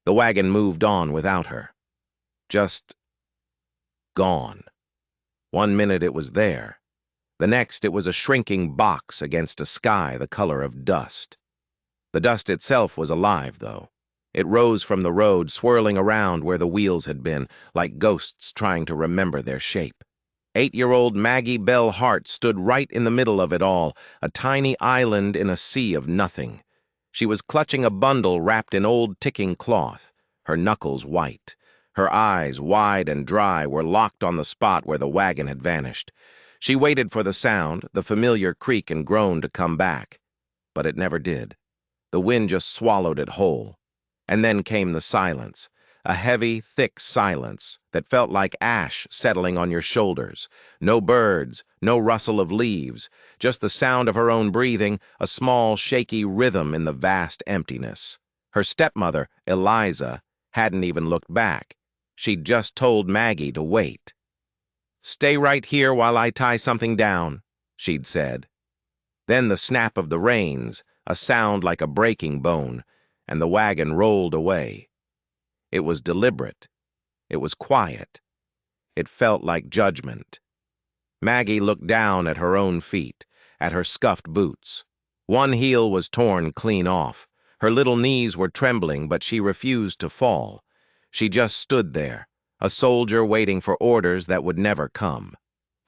The wagon moved on without her. Just gone. 1 minute it was there. The next it was a shrinking box against a sky the color of dust. The dust itself was alive, though. It rose from the road, swirling around where the wheels had been, like ghosts trying to remember their shape. 8-year-old Maggie Belle Hart stood right in the middle of it all, a tiny island in a sea of nothing. She was clutching a bundle wrapped in old ticking cloth, her knuckles white. Her eyes, wide and dry, were locked on the spot where the wagon had vanished. She waited for the sound, the familiar creak and groan to come back. But it never did. The wind just swallowed it whole. And then came the silence, a heavy, thick silence that felt like ash settling on your shoulders. No birds, no rustle of leaves, just the sound of her own breathing, a small, shaky rhythm in the vast emptiness. Her stepmother, Eliza, hadn't even looked back. She'd just told Maggie to wait. "Stay right here while I tie something down," she'd said. Then the snap of the reins, a sound like a breaking bone, and the wagon rolled away. It was deliberate. It was quiet. It felt like judgment. Maggie looked down at her own feet, at her scuffed boots. One heel was torn clean off. Her little knees were trembling, but she refused to fall. She just stood there, a soldier waiting for orders that would never come.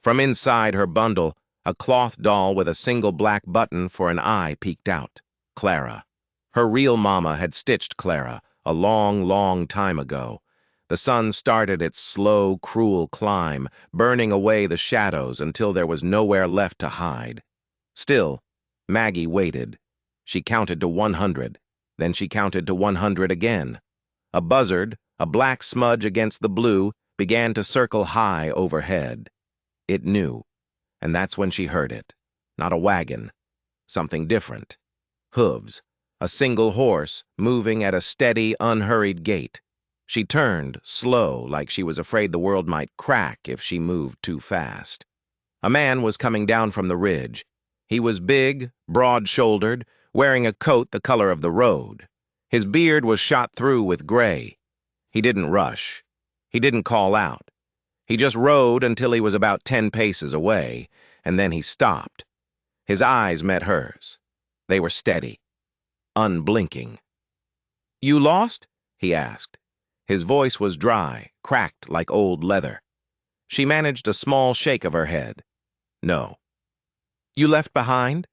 From inside her bundle, a cloth doll with a single black button for an eye peeked out. Clara. Her real mama had stitched Clara a long, long time ago. The sun started its slow, cruel climb, burning away the shadows until there was nowhere left to hide. Still, Maggie waited. She counted to 100. Then she counted to 100 again. A buzzard, a black smudge against the blue, began to circle high overhead. It knew, and that's when she heard it. Not a wagon. Something different. Hooves. A single horse, moving at a steady, unhurried gait. She turned, slow, like she was afraid the world might crack if she moved too fast. A man was coming down from the ridge. He was big, broad-shouldered, wearing a coat the color of the road. His beard was shot through with gray. He didn't rush. He didn't call out. He just rode until he was about 10 paces away, and then he stopped. His eyes met hers. They were steady, unblinking. "You lost?" he asked. His voice was dry, cracked like old leather. She managed a small shake of her head. "No." "You left behind?"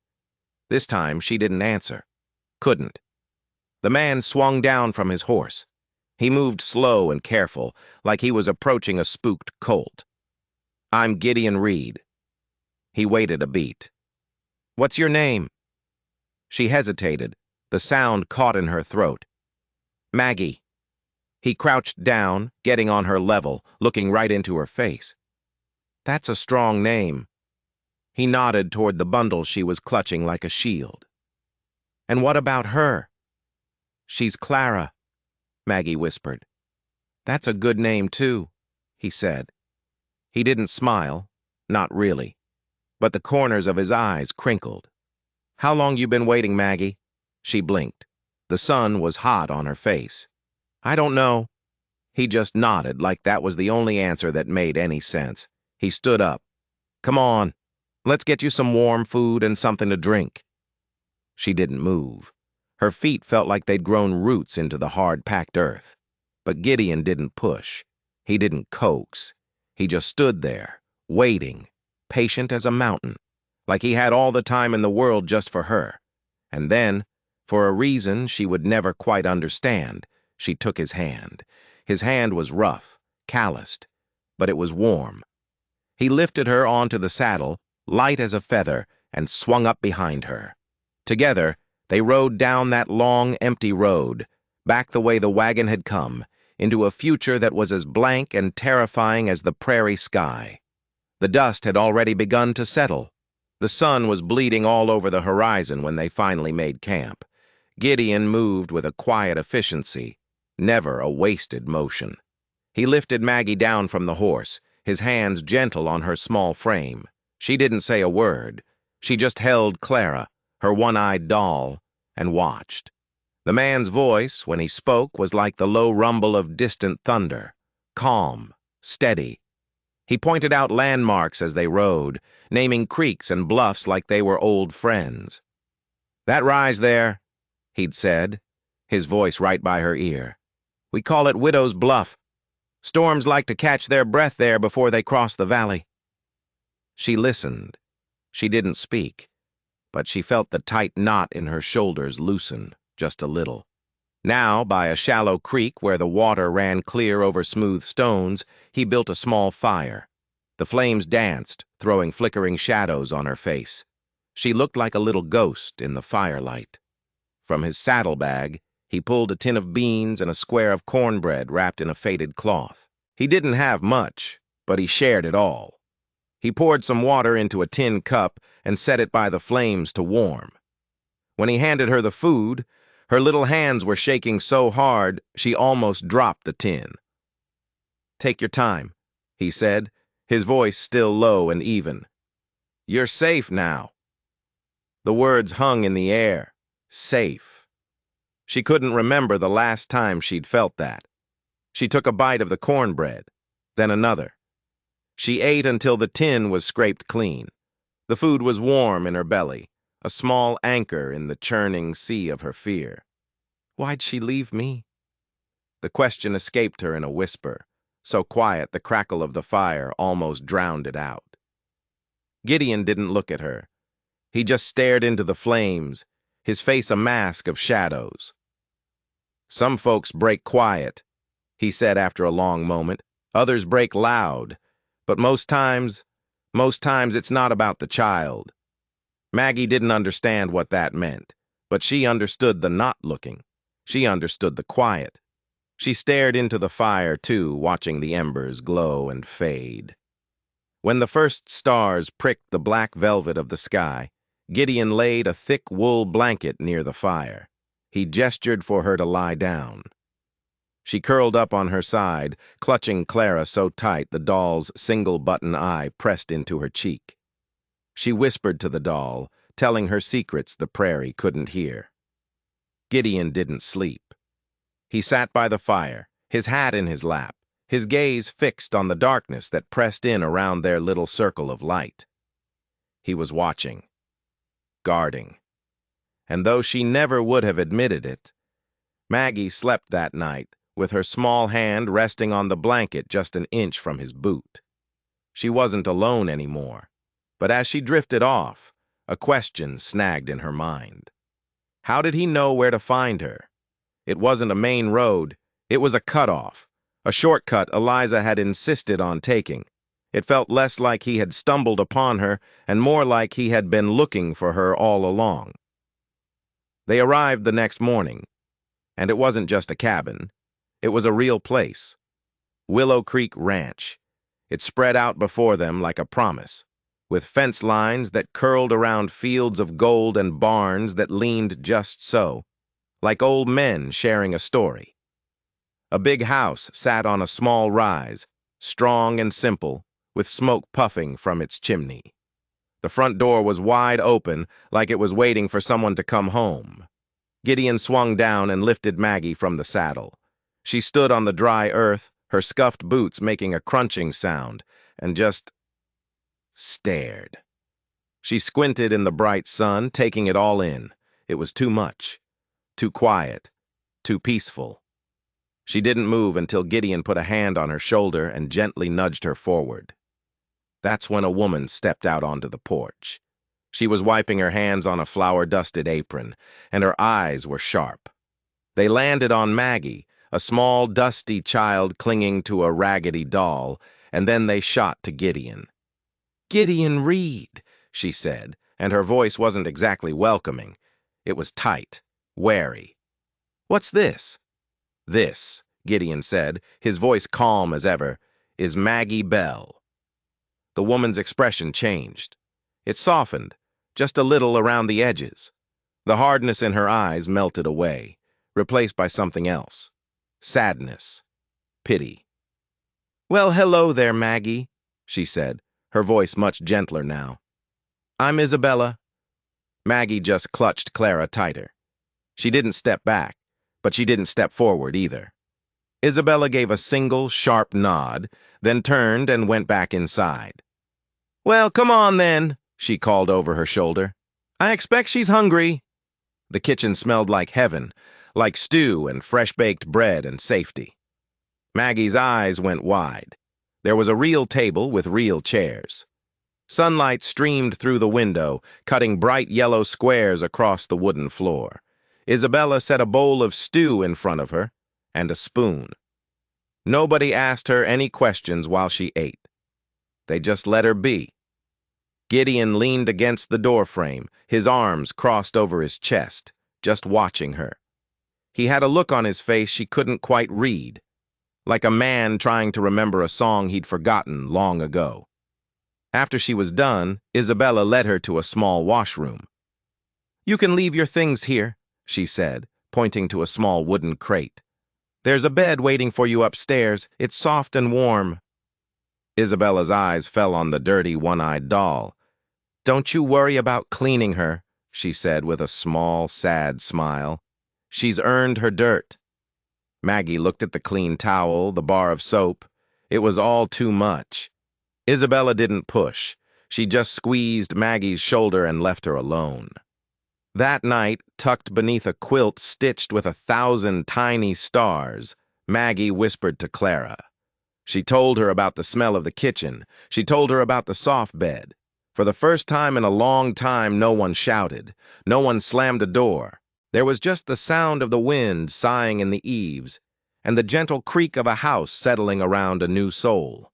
This time she didn't answer. Couldn't. The man swung down from his horse. He moved slow and careful, like he was approaching a spooked colt. "I'm Gideon Reid." He waited a beat. "What's your name?" She hesitated. The sound caught in her throat. "Maggie." He crouched down, getting on her level, looking right into her face. "That's a strong name." He nodded toward the bundle she was clutching like a shield. "And what about her?" "She's Clara," Maggie whispered. "That's a good name, too," he said. He didn't smile, not really, but the corners of his eyes crinkled. "How long you been waiting, Maggie?" She blinked. The sun was hot on her face. "I don't know." He just nodded like that was the only answer that made any sense. He stood up. "Come on. Let's get you some warm food and something to drink." She didn't move. Her feet felt like they'd grown roots into the hard-packed earth. But Gideon didn't push. He didn't coax. He just stood there, waiting, patient as a mountain, like he had all the time in the world just for her. And then, for a reason she would never quite understand, she took his hand. His hand was rough, calloused, but it was warm. He lifted her onto the saddle, light as a feather, and swung up behind her. Together, they rode down that long, empty road, back the way the wagon had come, into a future that was as blank and terrifying as the prairie sky. The dust had already begun to settle. The sun was bleeding all over the horizon when they finally made camp. Gideon moved with a quiet efficiency, never a wasted motion. He lifted Maggie down from the horse, his hands gentle on her small frame. She didn't say a word. She just held Clara, her one-eyed doll, and watched. The man's voice, when he spoke, was like the low rumble of distant thunder, calm, steady. He pointed out landmarks as they rode, naming creeks and bluffs like they were old friends. "That rise there," he'd said, his voice right by her ear. "We call it Widow's Bluff. Storms like to catch their breath there before they cross the valley." She listened. She didn't speak, but she felt the tight knot in her shoulders loosen just a little. Now, by a shallow creek where the water ran clear over smooth stones, he built a small fire. The flames danced, throwing flickering shadows on her face. She looked like a little ghost in the firelight. From his saddlebag, he pulled a tin of beans and a square of cornbread wrapped in a faded cloth. He didn't have much, but he shared it all. He poured some water into a tin cup and set it by the flames to warm. When he handed her the food, her little hands were shaking so hard she almost dropped the tin. "Take your time," he said, his voice still low and even. "You're safe now." The words hung in the air. Safe. She couldn't remember the last time she'd felt that. She took a bite of the cornbread, then another. She ate until the tin was scraped clean. The food was warm in her belly, a small anchor in the churning sea of her fear. Why'd she leave me? The question escaped her in a whisper, so quiet the crackle of the fire almost drowned it out. Gideon didn't look at her. He just stared into the flames, his face a mask of shadows. "Some folks break quiet," he said after a long moment. "Others break loud, but most times it's not about the child." Maggie didn't understand what that meant, but she understood the not looking. She understood the quiet. She stared into the fire, too, watching the embers glow and fade. When the first stars pricked the black velvet of the sky, Gideon laid a thick wool blanket near the fire. He gestured for her to lie down. She curled up on her side, clutching Clara so tight the doll's single-button eye pressed into her cheek. She whispered to the doll, telling her secrets the prairie couldn't hear. Gideon didn't sleep. He sat by the fire, his hat in his lap, his gaze fixed on the darkness that pressed in around their little circle of light. He was watching, guarding. And though she never would have admitted it, Maggie slept that night with her small hand resting on the blanket just an inch from his boot. She wasn't alone anymore, but as she drifted off, a question snagged in her mind. How did he know where to find her? It wasn't a main road, it was a cutoff, a shortcut Eliza had insisted on taking. It felt less like he had stumbled upon her and more like he had been looking for her all along. They arrived the next morning, and it wasn't just a cabin. It was a real place. Willow Creek Ranch. It spread out before them like a promise, with fence lines that curled around fields of gold and barns that leaned just so, like old men sharing a story. A big house sat on a small rise, strong and simple, with smoke puffing from its chimney. The front door was wide open, like it was waiting for someone to come home. Gideon swung down and lifted Maggie from the saddle. She stood on the dry earth, her scuffed boots making a crunching sound, and just stared. She squinted in the bright sun, taking it all in. It was too much. Too quiet, too peaceful. She didn't move until Gideon put a hand on her shoulder and gently nudged her forward. That's when a woman stepped out onto the porch. She was wiping her hands on a flour-dusted apron, and her eyes were sharp. They landed on Maggie, a small, dusty child clinging to a raggedy doll, and then they shot to Gideon. "Gideon Reid," she said, and her voice wasn't exactly welcoming. It was tight, wary. "What's this?" "This," Gideon said, his voice calm as ever, "is Maggie Belle." The woman's expression changed. It softened, just a little around the edges. The hardness in her eyes melted away, replaced by something else. Sadness. Pity. "Well, hello there, Maggie," she said, her voice much gentler now. "I'm Isabella." Maggie just clutched Clara tighter. She didn't step back, but she didn't step forward either. Isabella gave a single, sharp nod, then turned and went back inside. "Well, come on then," she called over her shoulder. "I expect she's hungry." The kitchen smelled like heaven, like stew and fresh-baked bread and safety. Maggie's eyes went wide. There was a real table with real chairs. Sunlight streamed through the window, cutting bright yellow squares across the wooden floor. Isabella set a bowl of stew in front of her and a spoon. Nobody asked her any questions while she ate. They just let her be. Gideon leaned against the doorframe, his arms crossed over his chest, just watching her. He had a look on his face she couldn't quite read, like a man trying to remember a song he'd forgotten long ago. After she was done, Isabella led her to a small washroom. "You can leave your things here," she said, pointing to a small wooden crate. "There's a bed waiting for you upstairs. It's soft and warm." Isabella's eyes fell on the dirty, one-eyed doll. "Don't you worry about cleaning her," she said with a small, sad smile. "She's earned her dirt." Maggie looked at the clean towel, the bar of soap. It was all too much. Isabella didn't push. She just squeezed Maggie's shoulder and left her alone. That night, tucked beneath a quilt stitched with 1,000 tiny stars, Maggie whispered to Clara. She told her about the smell of the kitchen. She told her about the soft bed. For the first time in a long time, no one shouted. No one slammed a door. There was just the sound of the wind sighing in the eaves, and the gentle creak of a house settling around a new soul.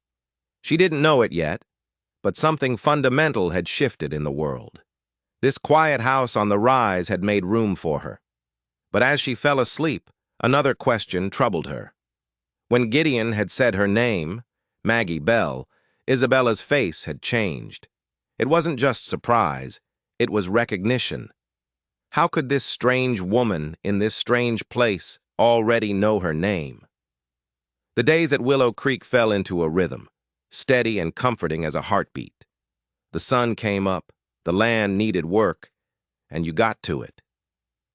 She didn't know it yet, but something fundamental had shifted in the world. This quiet house on the rise had made room for her. But as she fell asleep, another question troubled her. When Gideon had said her name, Maggie Belle, Isabella's face had changed. It wasn't just surprise, it was recognition. How could this strange woman in this strange place already know her name? The days at Willow Creek fell into a rhythm, steady and comforting as a heartbeat. The sun came up, the land needed work, and you got to it.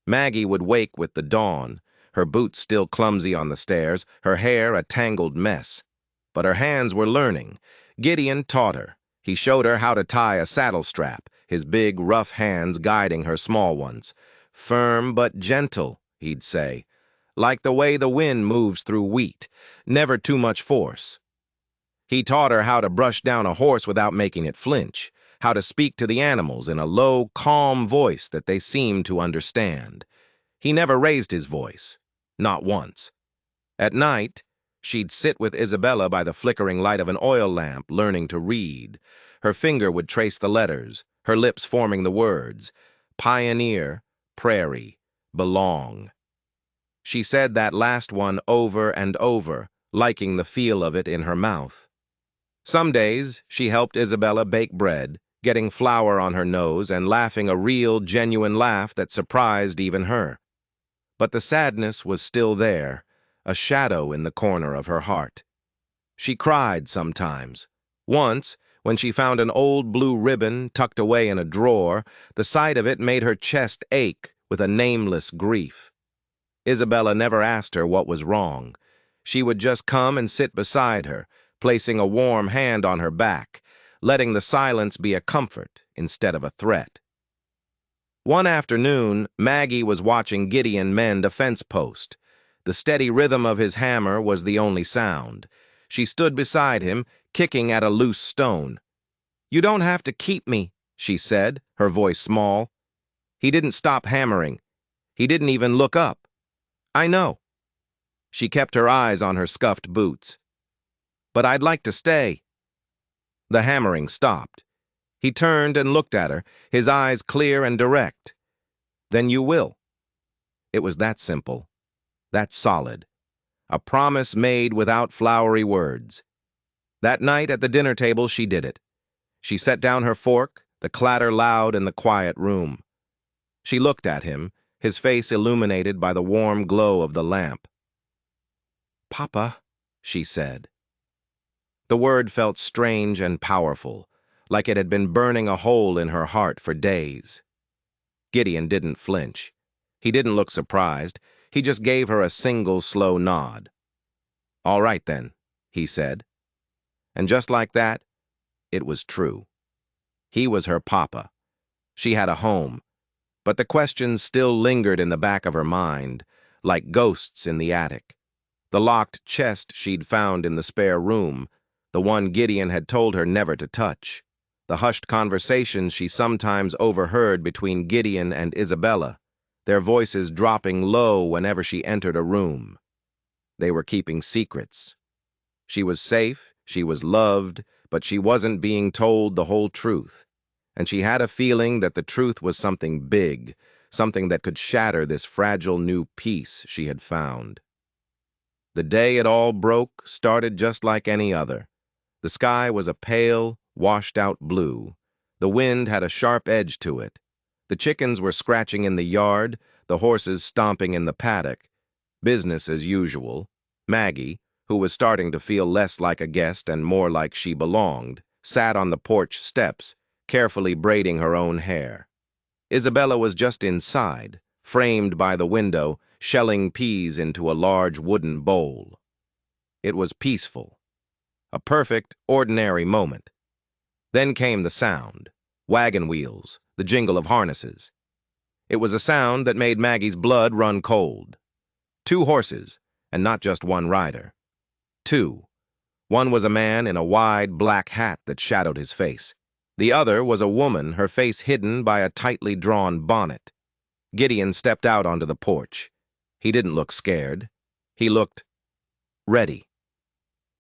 Maggie would wake with the dawn, her boots still clumsy on the stairs, her hair a tangled mess. But her hands were learning. Gideon taught her. He showed her how to tie a saddle strap, his big, rough hands guiding her small ones. "Firm but gentle," he'd say, "like the way the wind moves through wheat, never too much force." He taught her how to brush down a horse without making it flinch, how to speak to the animals in a low, calm voice that they seemed to understand. He never raised his voice, not once. At night, she'd sit with Isabella by the flickering light of an oil lamp, learning to read. Her finger would trace the letters, her lips forming the words: pioneer, prairie, belong. She said that last one over and over, liking the feel of it in her mouth. Some days, she helped Isabella bake bread, getting flour on her nose and laughing a real, genuine laugh that surprised even her. But the sadness was still there, a shadow in the corner of her heart. She cried sometimes. Once, when she found an old blue ribbon tucked away in a drawer, the sight of it made her chest ache with a nameless grief. Isabella never asked her what was wrong. She would just come and sit beside her, placing a warm hand on her back, letting the silence be a comfort instead of a threat. One afternoon, Maggie was watching Gideon mend a fence post. The steady rhythm of his hammer was the only sound. She stood beside him, kicking at a loose stone. "You don't have to keep me," she said, her voice small. He didn't stop hammering. He didn't even look up. "I know." She kept her eyes on her scuffed boots. "But I'd like to stay." The hammering stopped. He turned and looked at her, his eyes clear and direct. "Then you will." It was that simple, that solid. A promise made without flowery words. That night at the dinner table she did it. She set down her fork, the clatter loud in the quiet room. She looked at him, his face illuminated by the warm glow of the lamp. "Papa," she said. The word felt strange and powerful, like it had been burning a hole in her heart for days. Gideon didn't flinch. He didn't look surprised. He just gave her a single slow nod. "All right, then," he said. And just like that, it was true. He was her papa. She had a home, but the questions still lingered in the back of her mind, like ghosts in the attic. The locked chest she'd found in the spare room, the one Gideon had told her never to touch, the hushed conversations she sometimes overheard between Gideon and Isabella, their voices dropping low whenever she entered a room. They were keeping secrets. She was safe, she was loved, but she wasn't being told the whole truth. And she had a feeling that the truth was something big, something that could shatter this fragile new peace she had found. The day it all broke started just like any other. The sky was a pale, washed-out blue. The wind had a sharp edge to it. The chickens were scratching in the yard, the horses stomping in the paddock. Business as usual. Maggie, who was starting to feel less like a guest and more like she belonged, sat on the porch steps, carefully braiding her own hair. Isabella was just inside, framed by the window, shelling peas into a large wooden bowl. It was peaceful. A perfect, ordinary moment. Then came the sound. Wagon wheels, the jingle of harnesses. It was a sound that made Maggie's blood run cold. 2 horses, and not just one rider. 2. One was a man in a wide black hat that shadowed his face. The other was a woman, her face hidden by a tightly drawn bonnet. Gideon stepped out onto the porch. He didn't look scared. He looked ready.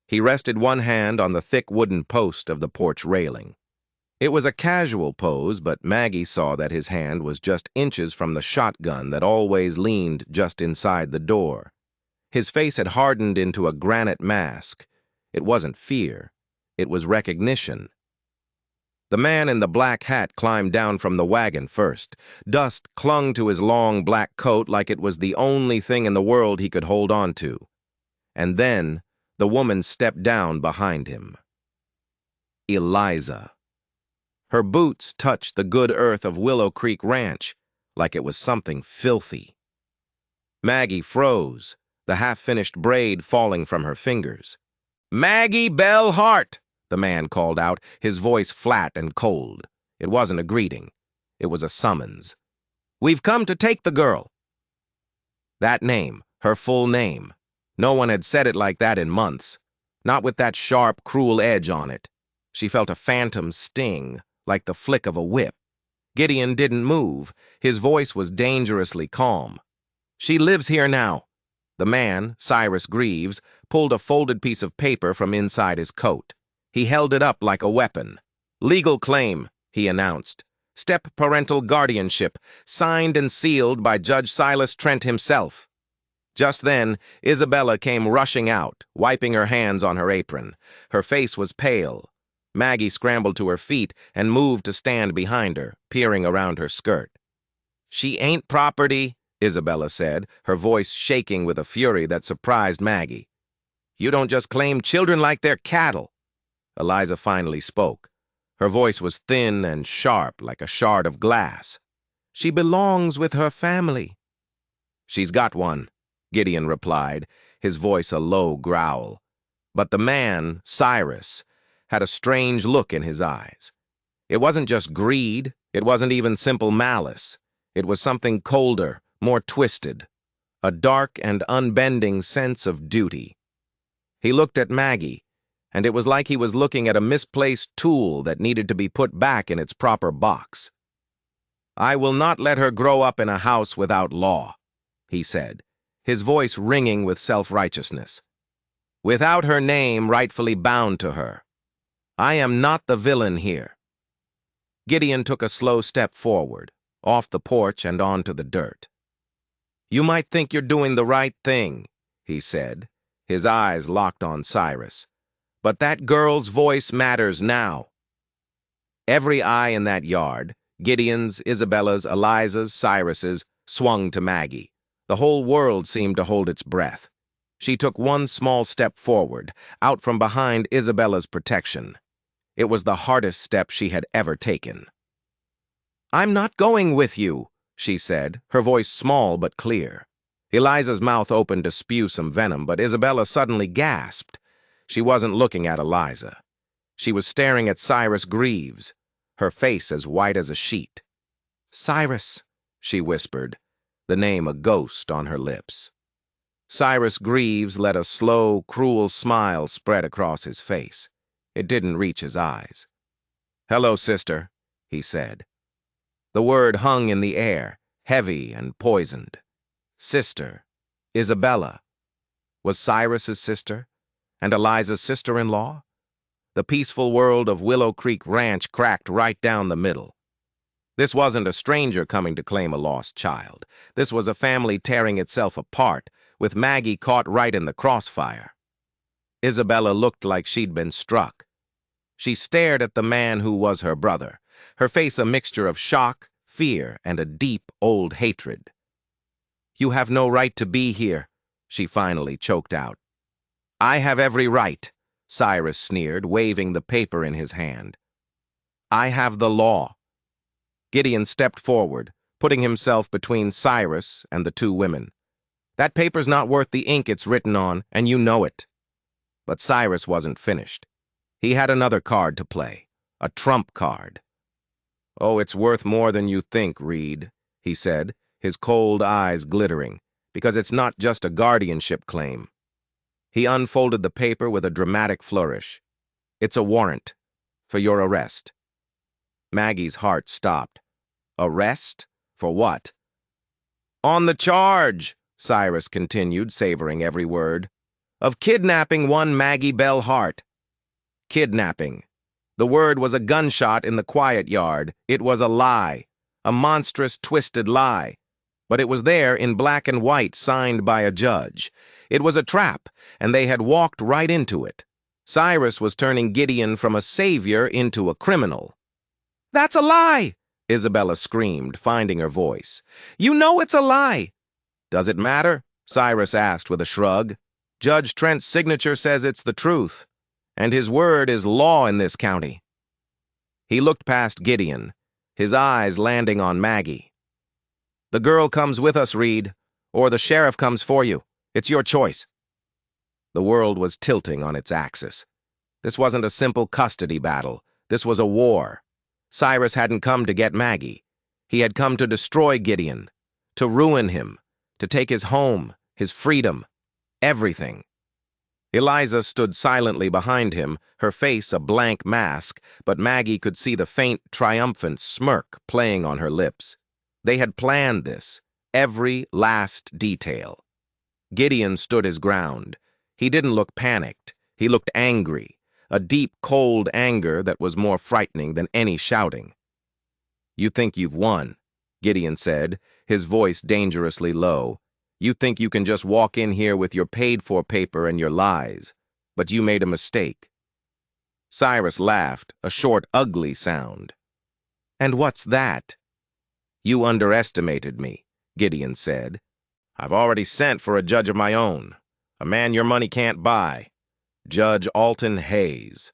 He rested one hand on the thick wooden post of the porch railing. It was a casual pose, but Maggie saw that his hand was just inches from the shotgun that always leaned just inside the door. His face had hardened into a granite mask. It wasn't fear. It was recognition. The man in the black hat climbed down from the wagon first. Dust clung to his long black coat like it was the only thing in the world he could hold on to. And then the woman stepped down behind him. Eliza. Her boots touched the good earth of Willow Creek Ranch like it was something filthy. Maggie froze, the half-finished braid falling from her fingers. "Maggie Belle Hart!" the man called out, his voice flat and cold. It wasn't a greeting. It was a summons. "We've come to take the girl." That name, her full name. No one had said it like that in months. Not with that sharp, cruel edge on it. She felt a phantom sting, like the flick of a whip. Gideon didn't move. His voice was dangerously calm. "She lives here now." The man, Cyrus Greaves, pulled a folded piece of paper from inside his coat. He held it up like a weapon. "Legal claim," he announced. "Step-parental guardianship, signed and sealed by Judge Silas Trent himself." Just then, Isabella came rushing out, wiping her hands on her apron. Her face was pale. Maggie scrambled to her feet and moved to stand behind her, peering around her skirt. "She ain't property," Isabella said, her voice shaking with a fury that surprised Maggie. "You don't just claim children like they're cattle." Eliza finally spoke. Her voice was thin and sharp like a shard of glass. "She belongs with her family." "She's got one," Gideon replied, his voice a low growl. But the man, Cyrus, had a strange look in his eyes. It wasn't just greed, it wasn't even simple malice. It was something colder, more twisted, a dark and unbending sense of duty. He looked at Maggie, and it was like he was looking at a misplaced tool that needed to be put back in its proper box. "I will not let her grow up in a house without law," he said, his voice ringing with self-righteousness. "Without her name rightfully bound to her. I am not the villain here." Gideon took a slow step forward, off the porch and onto the dirt. "You might think you're doing the right thing," he said, his eyes locked on Cyrus. "But that girl's voice matters now." Every eye in that yard, Gideon's, Isabella's, Eliza's, Cyrus's, swung to Maggie. The whole world seemed to hold its breath. She took one small step forward, out from behind Isabella's protection. It was the hardest step she had ever taken. "I'm not going with you," she said, her voice small but clear. Eliza's mouth opened to spew some venom, but Isabella suddenly gasped. She wasn't looking at Eliza. She was staring at Cyrus Greaves, her face as white as a sheet. "Cyrus," she whispered, the name a ghost on her lips. Cyrus Greaves let a slow, cruel smile spread across his face. It didn't reach his eyes. "Hello, sister," he said. The word hung in the air, heavy and poisoned. Sister. Isabella. Was Cyrus's sister? And Eliza's sister-in-law? The peaceful world of Willow Creek Ranch cracked right down the middle. This wasn't a stranger coming to claim a lost child. This was a family tearing itself apart, with Maggie caught right in the crossfire. Isabella looked like she'd been struck. She stared at the man who was her brother, her face a mixture of shock, fear, and a deep, old hatred. "You have no right to be here," she finally choked out. "I have every right," Cyrus sneered, waving the paper in his hand. "I have the law." Gideon stepped forward, putting himself between Cyrus and the two women. "That paper's not worth the ink it's written on, and you know it." But Cyrus wasn't finished. He had another card to play, a trump card. "Oh, it's worth more than you think, Reid," he said, his cold eyes glittering, "because it's not just a guardianship claim." He unfolded the paper with a dramatic flourish. "It's a warrant for your arrest." Maggie's heart stopped. "Arrest? For what?" "On the charge," Cyrus continued, savoring every word, "of kidnapping one Maggie Belle Hart." Kidnapping. The word was a gunshot in the quiet yard. It was a lie. A monstrous, twisted lie. But it was there in black and white, signed by a judge. It was a trap, and they had walked right into it. Cyrus was turning Gideon from a savior into a criminal. "That's a lie!" Isabella screamed, finding her voice. "You know it's a lie!" "Does it matter?" Cyrus asked with a shrug. "Judge Trent's signature says it's the truth, and his word is law in this county." He looked past Gideon, his eyes landing on Maggie. "The girl comes with us, Reid, or the sheriff comes for you. It's your choice." The world was tilting on its axis. This wasn't a simple custody battle. This was a war. Cyrus hadn't come to get Maggie. He had come to destroy Gideon, to ruin him, to take his home, his freedom, everything. Eliza stood silently behind him, her face a blank mask, but Maggie could see the faint, triumphant smirk playing on her lips. They had planned this, every last detail. Gideon stood his ground. He didn't look panicked. He looked angry, a deep, cold anger that was more frightening than any shouting. "You think you've won," Gideon said, his voice dangerously low. "You think you can just walk in here with your paid-for paper and your lies, but you made a mistake." Cyrus laughed, a short, ugly sound. "And what's that?" "You underestimated me," Gideon said. "I've already sent for a judge of my own, a man your money can't buy, Judge Alton Hayes."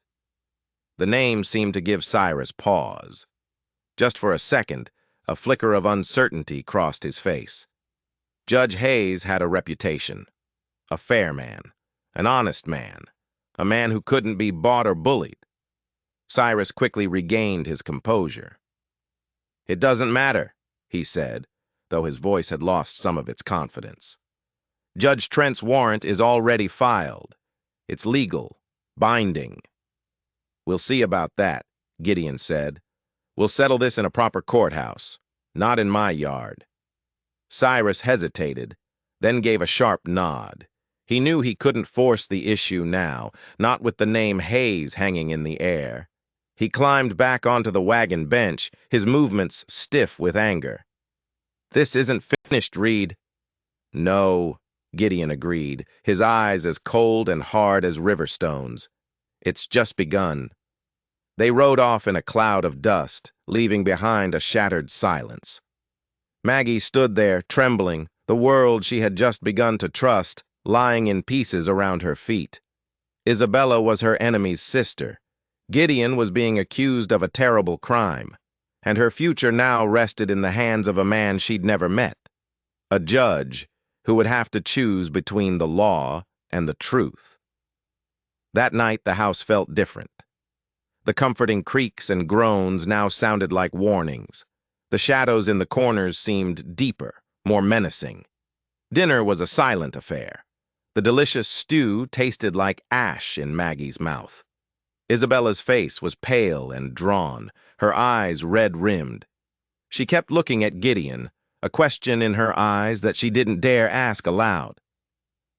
The name seemed to give Cyrus pause. Just for a second, a flicker of uncertainty crossed his face. Judge Hayes had a reputation. A fair man, an honest man, a man who couldn't be bought or bullied. Cyrus quickly regained his composure. "It doesn't matter," he said, though his voice had lost some of its confidence. "Judge Trent's warrant is already filed. It's legal, binding." "We'll see about that," Gideon said. "We'll settle this in a proper courthouse, not in my yard." Cyrus hesitated, then gave a sharp nod. He knew he couldn't force the issue now, not with the name Hayes hanging in the air. He climbed back onto the wagon bench, his movements stiff with anger. "This isn't finished, Reid." "No," Gideon agreed, his eyes as cold and hard as river stones. "It's just begun." They rode off in a cloud of dust, leaving behind a shattered silence. Maggie stood there, trembling, the world she had just begun to trust lying in pieces around her feet. Isabella was her enemy's sister. Gideon was being accused of a terrible crime. and her future now rested in the hands of a man she'd never met, a judge who would have to choose between the law and the truth. That night, the house felt different. The comforting creaks and groans now sounded like warnings. The shadows in the corners seemed deeper, more menacing. Dinner was a silent affair. The delicious stew tasted like ash in Maggie's mouth. Isabella's face was pale and drawn, her eyes red-rimmed. She kept looking at Gideon, a question in her eyes that she didn't dare ask aloud.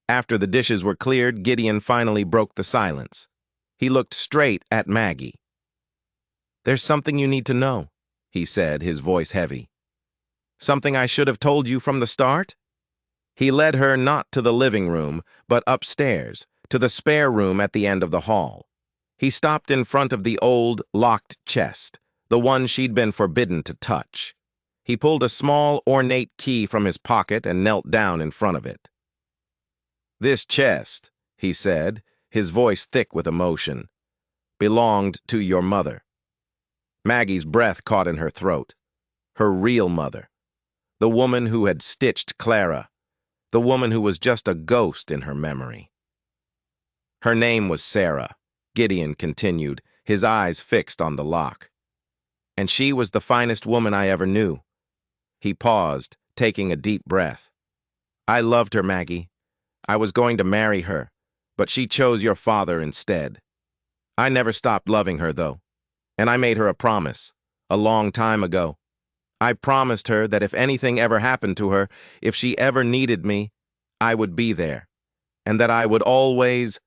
After the dishes were cleared, Gideon finally broke the silence. He looked straight at Maggie. "There's something you need to know," he said, his voice heavy. "Something I should have told you from the start?" He led her not to the living room, but upstairs, to the spare room at the end of the hall. He stopped in front of the old, locked chest, the one she'd been forbidden to touch. He pulled a small, ornate key from his pocket and knelt down in front of it. "This chest," he said, his voice thick with emotion, "belonged to your mother." Maggie's breath caught in her throat. Her real mother. The woman who had stitched Clara. The woman who was just a ghost in her memory. "Her name was Sarah," Gideon continued, his eyes fixed on the lock. "And she was the finest woman I ever knew." He paused, taking a deep breath. "I loved her, Maggie. I was going to marry her, but she chose your father instead. I never stopped loving her, though, and I made her a promise, a long time ago. I promised her that if anything ever happened to her, if she ever needed me, I would be there, and that I would always,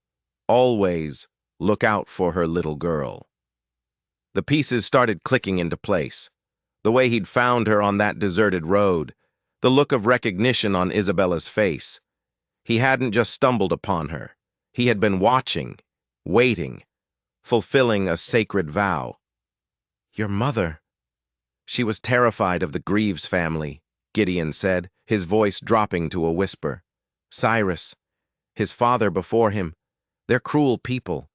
always look out for her little girl." The pieces started clicking into place. The way he'd found her on that deserted road, the look of recognition on Isabella's face. He hadn't just stumbled upon her. He had been watching, waiting, fulfilling a sacred vow. "Your mother." "She was terrified of the Greaves family," Gideon said, his voice dropping to a whisper. "Cyrus, his father before him. They're cruel people.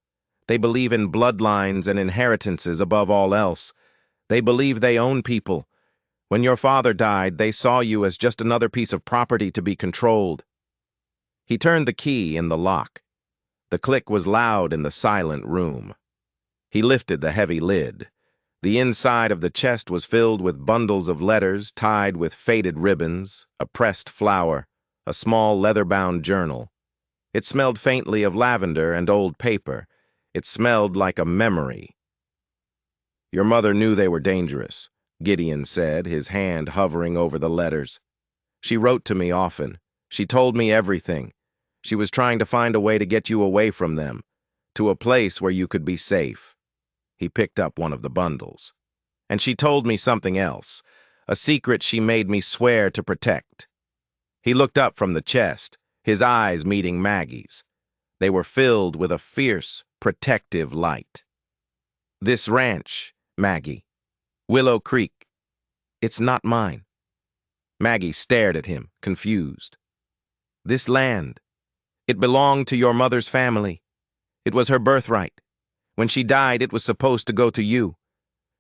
They believe in bloodlines and inheritances above all else. They believe they own people. When your father died, they saw you as just another piece of property to be controlled." He turned the key in the lock. The click was loud in the silent room. He lifted the heavy lid. The inside of the chest was filled with bundles of letters tied with faded ribbons, a pressed flower, a small leather-bound journal. It smelled faintly of lavender and old paper. It smelled like a memory. "Your mother knew they were dangerous," Gideon said, his hand hovering over the letters. "She wrote to me often. She told me everything. She was trying to find a way to get you away from them, to a place where you could be safe." He picked up one of the bundles. "And she told me something else, a secret she made me swear to protect." He looked up from the chest, his eyes meeting Maggie's. They were filled with a fierce, protective light. "This ranch, Maggie, Willow Creek, it's not mine." Maggie stared at him, confused. "This land, it belonged to your mother's family. It was her birthright. When she died, it was supposed to go to you.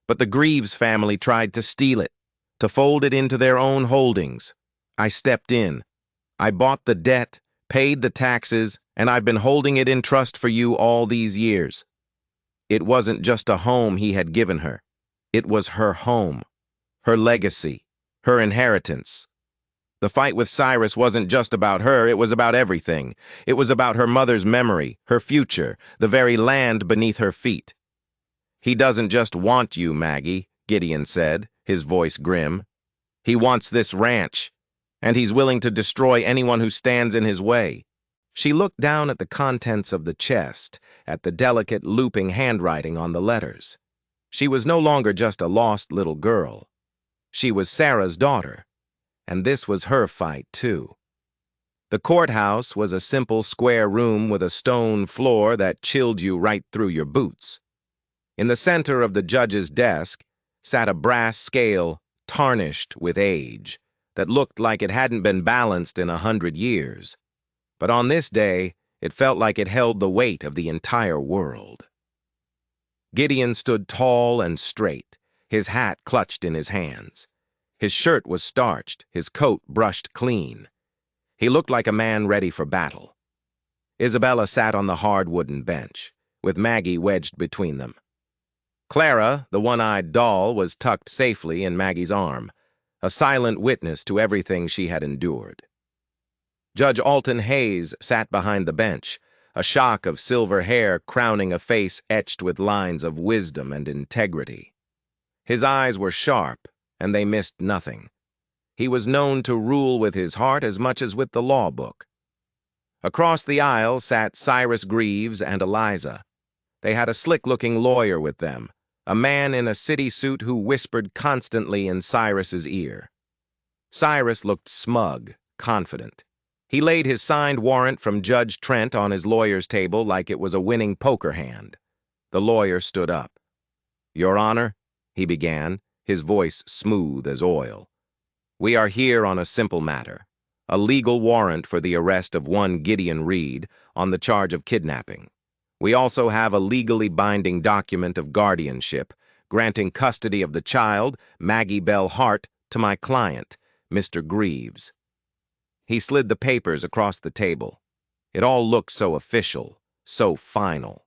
But the Greaves family tried to steal it, to fold it into their own holdings. I stepped in. I bought the debt, paid the taxes, and I've been holding it in trust for you all these years." It wasn't just a home he had given her. It was her home, her legacy, her inheritance. The fight with Cyrus wasn't just about her, it was about everything. It was about her mother's memory, her future, the very land beneath her feet. "He doesn't just want you, Maggie," Gideon said, his voice grim. "He wants this ranch, and he's willing to destroy anyone who stands in his way." She looked down at the contents of the chest, at the delicate, looping handwriting on the letters. She was no longer just a lost little girl. She was Sarah's daughter, and this was her fight, too. The courthouse was a simple square room with a stone floor that chilled you right through your boots. In the center of the judge's desk sat a brass scale tarnished with age that looked like it hadn't been balanced in 100 years. But on this day, it felt like it held the weight of the entire world. Gideon stood tall and straight, his hat clutched in his hands. His shirt was starched, his coat brushed clean. He looked like a man ready for battle. Isabella sat on the hard wooden bench, with Maggie wedged between them. Clara, the one-eyed doll, was tucked safely in Maggie's arm, a silent witness to everything she had endured. Judge Alton Hayes sat behind the bench, a shock of silver hair crowning a face etched with lines of wisdom and integrity. His eyes were sharp, and they missed nothing. He was known to rule with his heart as much as with the law book. Across the aisle sat Cyrus Greaves and Eliza. They had a slick-looking lawyer with them, a man in a city suit who whispered constantly in Cyrus's ear. Cyrus looked smug, confident. He laid his signed warrant from Judge Trent on his lawyer's table like it was a winning poker hand. The lawyer stood up. "Your Honor," he began, his voice smooth as oil. "We are here on a simple matter, a legal warrant for the arrest of one Gideon Reid on the charge of kidnapping. We also have a legally binding document of guardianship granting custody of the child, Maggie Belle Hart, to my client, Mr. Greaves." He slid the papers across the table. It all looked so official, so final.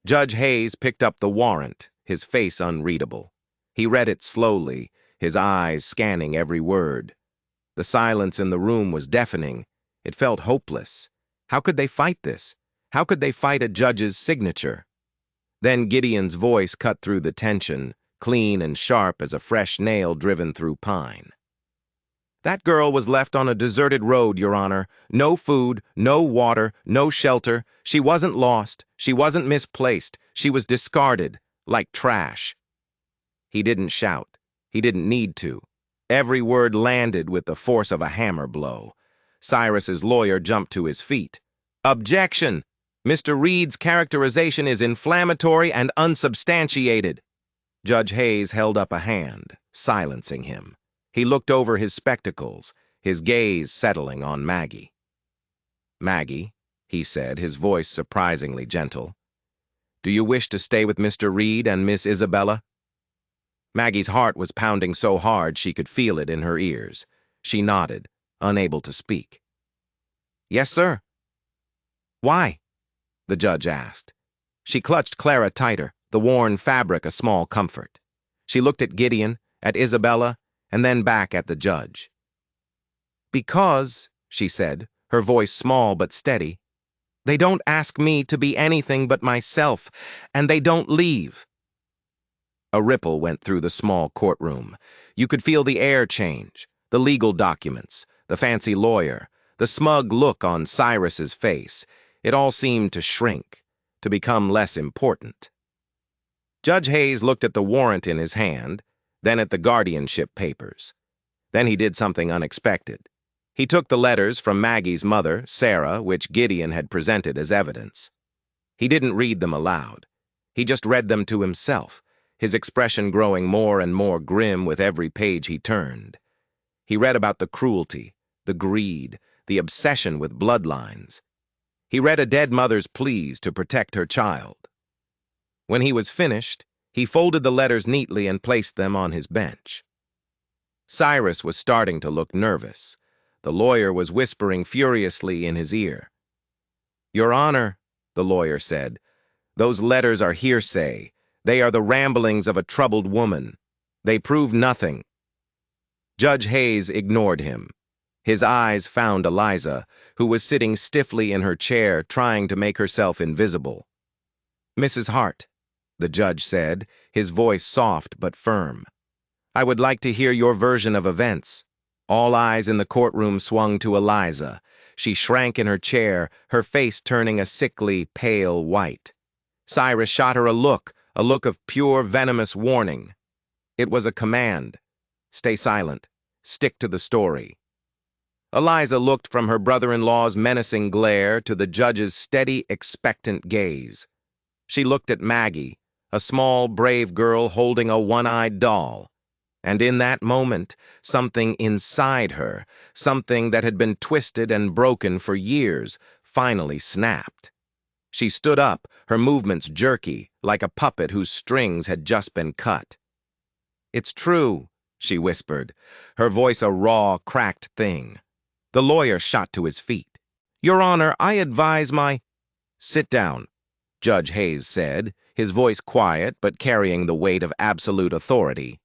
Judge Hayes picked up the warrant, his face unreadable. He read it slowly, his eyes scanning every word. The silence in the room was deafening. It felt hopeless. How could they fight this? How could they fight a judge's signature? Then Gideon's voice cut through the tension, clean and sharp as a fresh nail driven through pine. "That girl was left on a deserted road, Your Honor. No food, no water, no shelter. She wasn't lost. She wasn't misplaced. She was discarded, like trash." He didn't shout. He didn't need to. Every word landed with the force of a hammer blow. Cyrus's lawyer jumped to his feet. "Objection! Mr. Reid's characterization is inflammatory and unsubstantiated." Judge Hayes held up a hand, silencing him. He looked over his spectacles, his gaze settling on Maggie. "Maggie," he said, his voice surprisingly gentle, "do you wish to stay with Mr. Reid and Miss Isabella?" Maggie's heart was pounding so hard she could feel it in her ears. She nodded, unable to speak. "Yes, sir." "Why?" the judge asked. She clutched Clara tighter, the worn fabric a small comfort. She looked at Gideon, at Isabella, and then back at the judge. "Because," she said, her voice small but steady, "they don't ask me to be anything but myself, and they don't leave." A ripple went through the small courtroom. You could feel the air change, the legal documents, the fancy lawyer, the smug look on Cyrus's face. It all seemed to shrink, to become less important. Judge Hayes looked at the warrant in his hand, then at the guardianship papers. Then he did something unexpected. He took the letters from Maggie's mother, Sarah, which Gideon had presented as evidence. He didn't read them aloud. He just read them to himself, his expression growing more and more grim with every page he turned. He read about the cruelty, the greed, the obsession with bloodlines. He read a dead mother's pleas to protect her child. When he was finished, he folded the letters neatly and placed them on his bench. Cyrus was starting to look nervous. The lawyer was whispering furiously in his ear. "Your Honor," the lawyer said, "those letters are hearsay. They are the ramblings of a troubled woman. They prove nothing." Judge Hayes ignored him. His eyes found Eliza, who was sitting stiffly in her chair, trying to make herself invisible. "Mrs. Hart," the judge said, his voice soft but firm, "I would like to hear your version of events." All eyes in the courtroom swung to Eliza. She shrank in her chair, her face turning a sickly, pale white. Cyrus shot her a look of pure, venomous warning. It was a command. Stay silent. Stick to the story. Eliza looked from her brother-in-law's menacing glare to the judge's steady, expectant gaze. She looked at Maggie, a small, brave girl holding a one-eyed doll. And in that moment, something inside her, something that had been twisted and broken for years, finally snapped. She stood up, her movements jerky, like a puppet whose strings had just been cut. "It's true," she whispered, her voice a raw, cracked thing. The lawyer shot to his feet. "Your Honor, I advise my—" "Sit down," Judge Hayes said, his voice quiet but carrying the weight of absolute authority.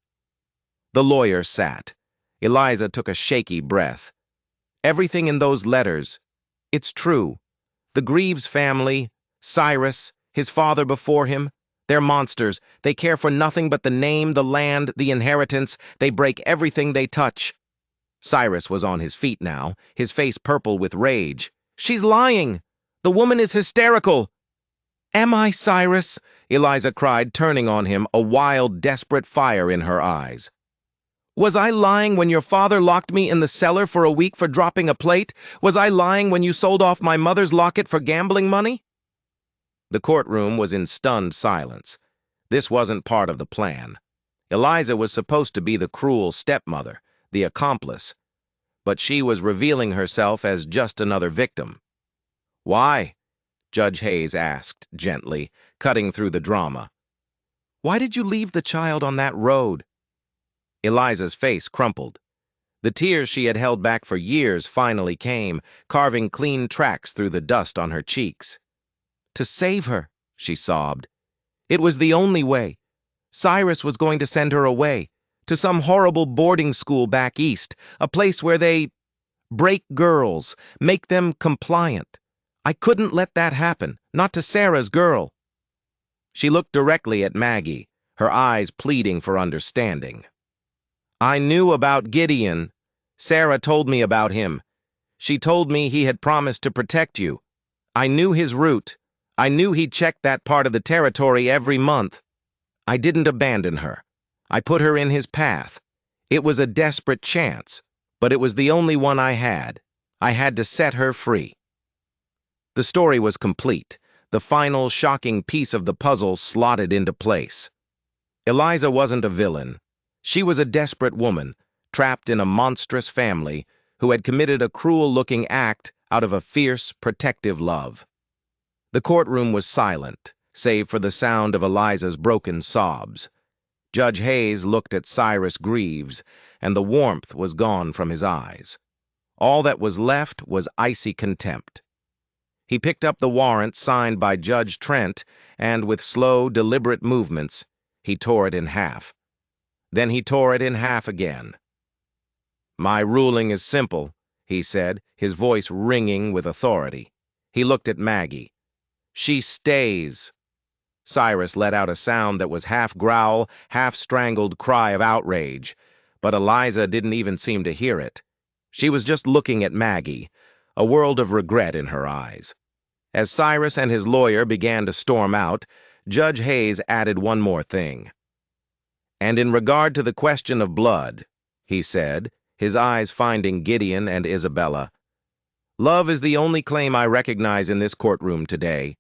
The lawyer sat. Eliza took a shaky breath. "Everything in those letters. It's true. The Greaves family, Cyrus, his father before him, they're monsters. They care for nothing but the name, the land, the inheritance. They break everything they touch." Cyrus was on his feet now, his face purple with rage. "She's lying! The woman is hysterical!" "Am I, Cyrus?" Eliza cried, turning on him, a wild, desperate fire in her eyes. "Was I lying when your father locked me in the cellar for a week for dropping a plate? Was I lying when you sold off my mother's locket for gambling money?" The courtroom was in stunned silence. This wasn't part of the plan. Eliza was supposed to be the cruel stepmother, the accomplice, but she was revealing herself as just another victim. "Why?" Judge Hayes asked gently, cutting through the drama. "Why did you leave the child on that road?" Eliza's face crumpled. The tears she had held back for years finally came, carving clean tracks through the dust on her cheeks. "To save her," she sobbed. "It was the only way. Cyrus was going to send her away, to some horrible boarding school back east, a place where they break girls, make them compliant. I couldn't let that happen, not to Sarah's girl." She looked directly at Maggie, her eyes pleading for understanding. "I knew about Gideon. Sarah told me about him. She told me he had promised to protect you. I knew his route. I knew he'd check that part of the territory every month. I didn't abandon her. I put her in his path. It was a desperate chance, but it was the only one I had. I had to set her free." The story was complete, the final shocking piece of the puzzle slotted into place. Eliza wasn't a villain. She was a desperate woman, trapped in a monstrous family, who had committed a cruel-looking act out of a fierce, protective love. The courtroom was silent, save for the sound of Eliza's broken sobs. Judge Hayes looked at Cyrus Greaves, and the warmth was gone from his eyes. All that was left was icy contempt. He picked up the warrant signed by Judge Trent, and with slow, deliberate movements, he tore it in half. Then he tore it in half again. "My ruling is simple," he said, his voice ringing with authority. He looked at Maggie. "She stays." Cyrus let out a sound that was half growl, half strangled cry of outrage, but Eliza didn't even seem to hear it. She was just looking at Maggie, a world of regret in her eyes. As Cyrus and his lawyer began to storm out, Judge Hayes added one more thing. "And in regard to the question of blood," he said, his eyes finding Gideon and Isabella, "love is the only claim I recognize in this courtroom today."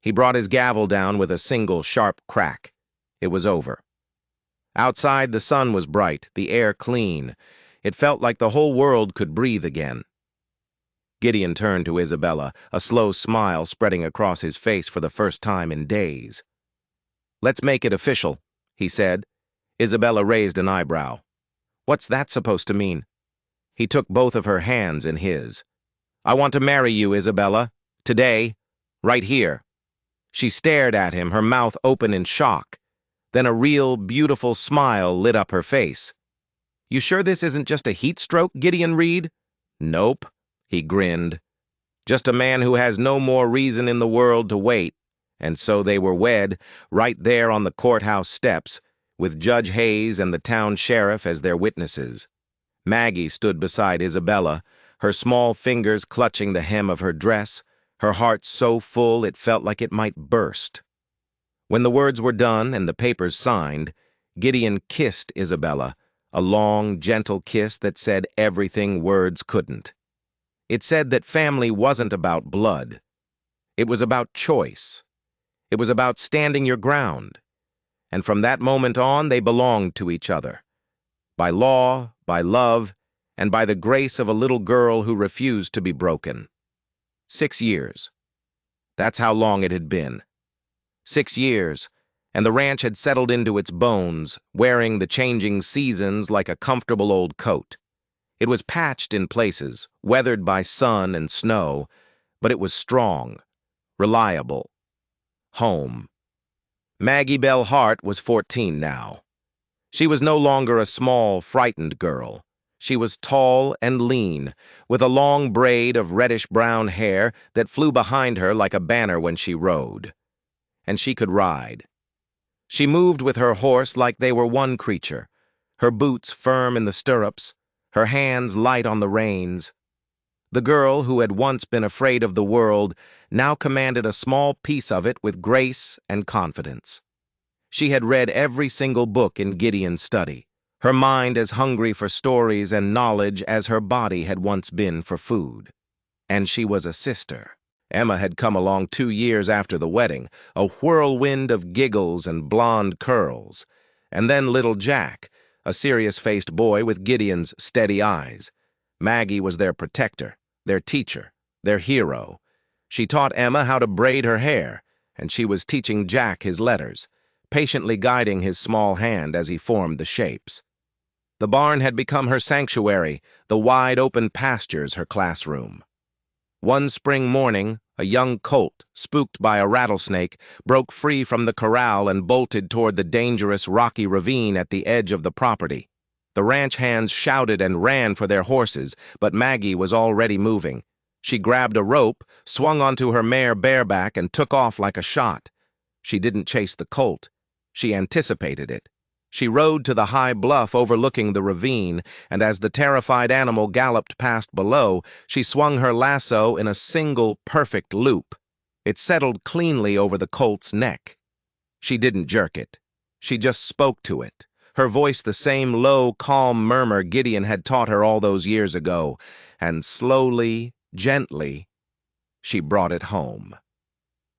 He brought his gavel down with a single sharp crack. It was over. Outside, the sun was bright, the air clean. It felt like the whole world could breathe again. Gideon turned to Isabella, a slow smile spreading across his face for the first time in days. "Let's make it official," he said. Isabella raised an eyebrow. "What's that supposed to mean?" He took both of her hands in his. "I want to marry you, Isabella. Today. Right here." She stared at him, her mouth open in shock. Then a real, beautiful smile lit up her face. "You sure this isn't just a heat stroke, Gideon Reid?" "Nope," he grinned. "Just a man who has no more reason in the world to wait." And so they were wed, right there on the courthouse steps, with Judge Hayes and the town sheriff as their witnesses. Maggie stood beside Isabella, her small fingers clutching the hem of her dress, her heart so full it felt like it might burst. When the words were done and the papers signed, Gideon kissed Isabella, a long, gentle kiss that said everything words couldn't. It said that family wasn't about blood. It was about choice. It was about standing your ground. And from that moment on, they belonged to each other. By law, by love, and by the grace of a little girl who refused to be broken. 6 years. That's how long it had been. 6 years, and the ranch had settled into its bones, wearing the changing seasons like a comfortable old coat. It was patched in places, weathered by sun and snow, but it was strong, reliable. Home. Maggie Belle Hart was 14 now. She was no longer a small, frightened girl. She was tall and lean, with a long braid of reddish-brown hair that flew behind her like a banner when she rode. And she could ride. She moved with her horse like they were one creature, her boots firm in the stirrups, her hands light on the reins. The girl who had once been afraid of the world now commanded a small piece of it with grace and confidence. She had read every single book in Gideon's study, her mind as hungry for stories and knowledge as her body had once been for food. And she was a sister. Emma had come along 2 years after the wedding, a whirlwind of giggles and blonde curls. And then little Jack, a serious-faced boy with Gideon's steady eyes. Maggie was their protector, their teacher, their hero. She taught Emma how to braid her hair, and she was teaching Jack his letters, patiently guiding his small hand as he formed the shapes. The barn had become her sanctuary, the wide-open pastures her classroom. One spring morning, a young colt, spooked by a rattlesnake, broke free from the corral and bolted toward the dangerous rocky ravine at the edge of the property. The ranch hands shouted and ran for their horses, but Maggie was already moving. She grabbed a rope, swung onto her mare bareback, and took off like a shot. She didn't chase the colt. She anticipated it. She rode to the high bluff overlooking the ravine, and as the terrified animal galloped past below, she swung her lasso in a single, perfect loop. It settled cleanly over the colt's neck. She didn't jerk it. She just spoke to it, her voice the same low, calm murmur Gideon had taught her all those years ago, and slowly, gently, she brought it home.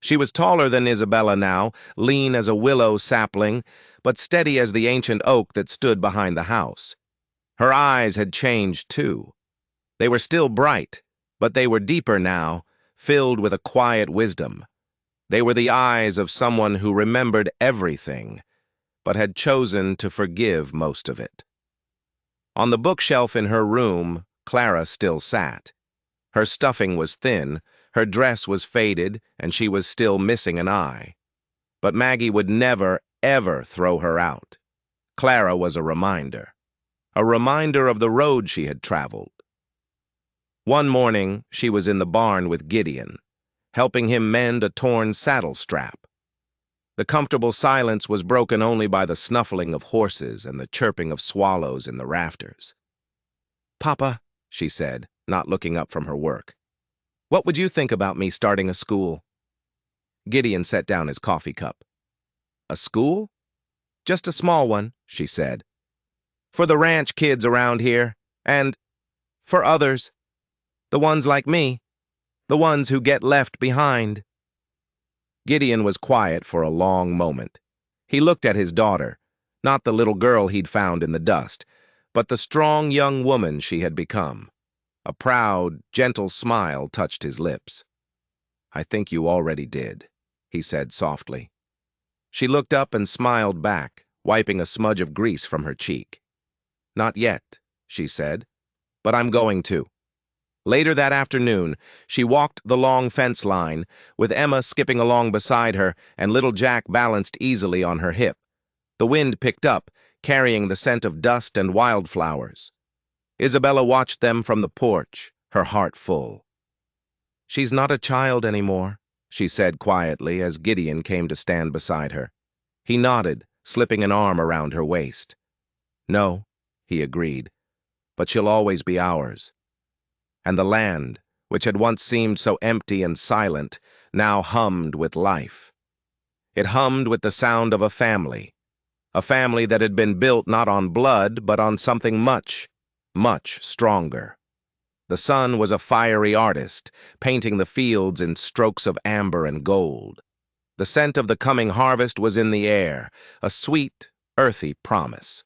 She was taller than Isabella now, lean as a willow sapling, but steady as the ancient oak that stood behind the house. Her eyes had changed, too. They were still bright, but they were deeper now, filled with a quiet wisdom. They were the eyes of someone who remembered everything, but had chosen to forgive most of it. On the bookshelf in her room, Clara still sat. Her stuffing was thin, her dress was faded, and she was still missing an eye. But Maggie would never, ever throw her out. Clara was a reminder of the road she had traveled. One morning, she was in the barn with Gideon, helping him mend a torn saddle strap. The comfortable silence was broken only by the snuffling of horses and the chirping of swallows in the rafters. "Papa," she said, not looking up from her work, "what would you think about me starting a school?" Gideon set down his coffee cup. "A school?" "Just a small one," she said. "For the ranch kids around here, and for others. The ones like me. The ones who get left behind." Gideon was quiet for a long moment. He looked at his daughter, not the little girl he'd found in the dust, but the strong young woman she had become. A proud, gentle smile touched his lips. "I think you already did," he said softly. She looked up and smiled back, wiping a smudge of grease from her cheek. "Not yet," she said, "but I'm going to." Later that afternoon, she walked the long fence line, with Emma skipping along beside her and little Jack balanced easily on her hip. The wind picked up, carrying the scent of dust and wildflowers. Isabella watched them from the porch, her heart full. "She's not a child anymore," she said quietly as Gideon came to stand beside her. He nodded, slipping an arm around her waist. "No," he agreed, "but she'll always be ours." And the land, which had once seemed so empty and silent, now hummed with life. It hummed with the sound of a family that had been built not on blood, but on something much, much stronger. The sun was a fiery artist, painting the fields in strokes of amber and gold. The scent of the coming harvest was in the air, a sweet, earthy promise.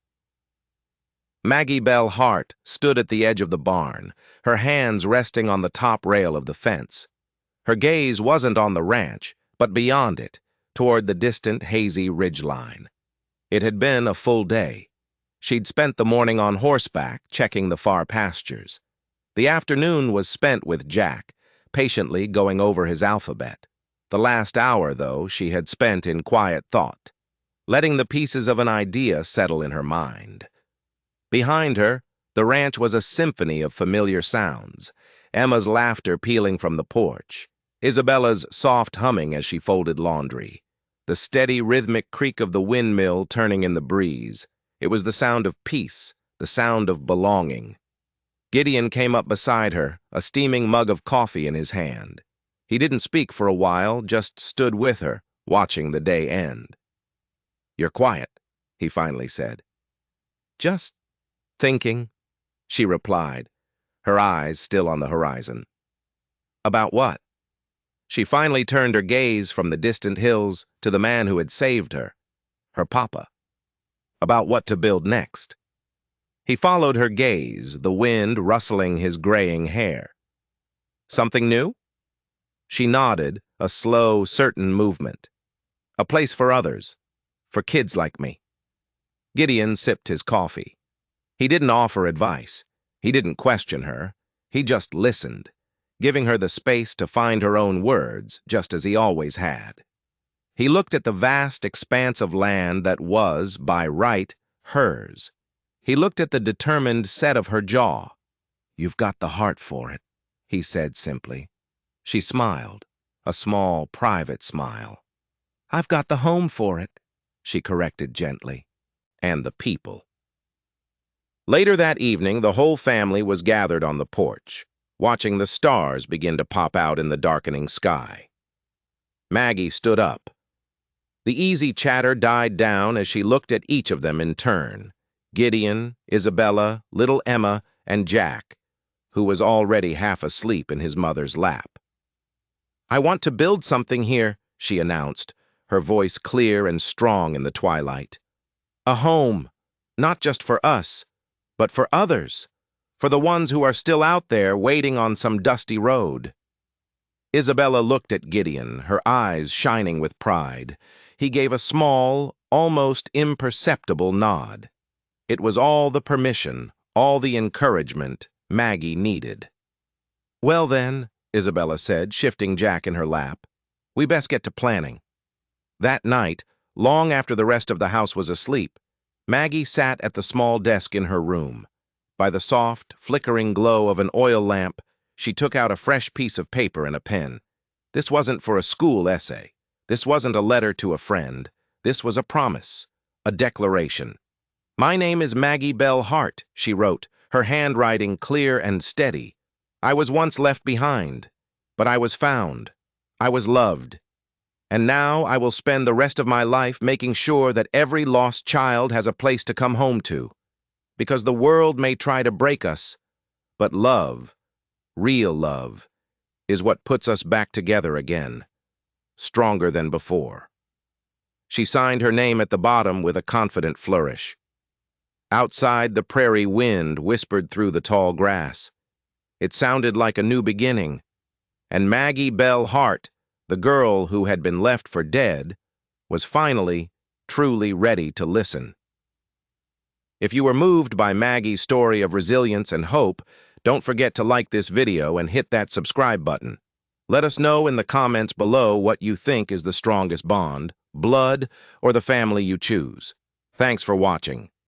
Maggie Belle Hart stood at the edge of the barn, her hands resting on the top rail of the fence. Her gaze wasn't on the ranch, but beyond it, toward the distant, hazy ridgeline. It had been a full day. She'd spent the morning on horseback, checking the far pastures. The afternoon was spent with Jack, patiently going over his alphabet. The last hour, though, she had spent in quiet thought, letting the pieces of an idea settle in her mind. Behind her, the ranch was a symphony of familiar sounds, Emma's laughter pealing from the porch, Isabella's soft humming as she folded laundry, the steady rhythmic creak of the windmill turning in the breeze. It was the sound of peace, the sound of belonging. Gideon came up beside her, a steaming mug of coffee in his hand. He didn't speak for a while, just stood with her, watching the day end. "You're quiet," he finally said. "Just thinking," she replied, her eyes still on the horizon. "About what?" She finally turned her gaze from the distant hills to the man who had saved her, her papa. About what to build next. He followed her gaze, the wind rustling his graying hair. "Something new?" She nodded, a slow, certain movement. "A place for others, for kids like me." Gideon sipped his coffee. He didn't offer advice. He didn't question her. He just listened, giving her the space to find her own words, just as he always had. He looked at the vast expanse of land that was, by right, hers. He looked at the determined set of her jaw. "You've got the heart for it," he said simply. She smiled, a small, private smile. "I've got the home for it," she corrected gently. "And the people." Later that evening, the whole family was gathered on the porch, watching the stars begin to pop out in the darkening sky. Maggie stood up. The easy chatter died down as she looked at each of them in turn. Gideon, Isabella, little Emma, and Jack, who was already half asleep in his mother's lap. "I want to build something here," she announced, her voice clear and strong in the twilight. "A home, not just for us, but for others, for the ones who are still out there waiting on some dusty road." Isabella looked at Gideon, her eyes shining with pride. He gave a small, almost imperceptible nod. It was all the permission, all the encouragement Maggie needed. "Well then," Isabella said, shifting Jack in her lap, "we best get to planning." That night, long after the rest of the house was asleep, Maggie sat at the small desk in her room. By the soft, flickering glow of an oil lamp, she took out a fresh piece of paper and a pen. This wasn't for a school essay. This wasn't a letter to a friend. This was a promise, a declaration. "My name is Maggie Belle Hart," she wrote, her handwriting clear and steady. "I was once left behind, but I was found. I was loved. And now I will spend the rest of my life making sure that every lost child has a place to come home to. Because the world may try to break us, but love, real love, is what puts us back together again, stronger than before." She signed her name at the bottom with a confident flourish. Outside, the prairie wind whispered through the tall grass. It sounded like a new beginning, and Maggie Belle Hart, the girl who had been left for dead, was finally, truly ready to listen. If you were moved by Maggie's story of resilience and hope, don't forget to like this video and hit that subscribe button. Let us know in the comments below what you think is the strongest bond, blood, or the family you choose. Thanks for watching.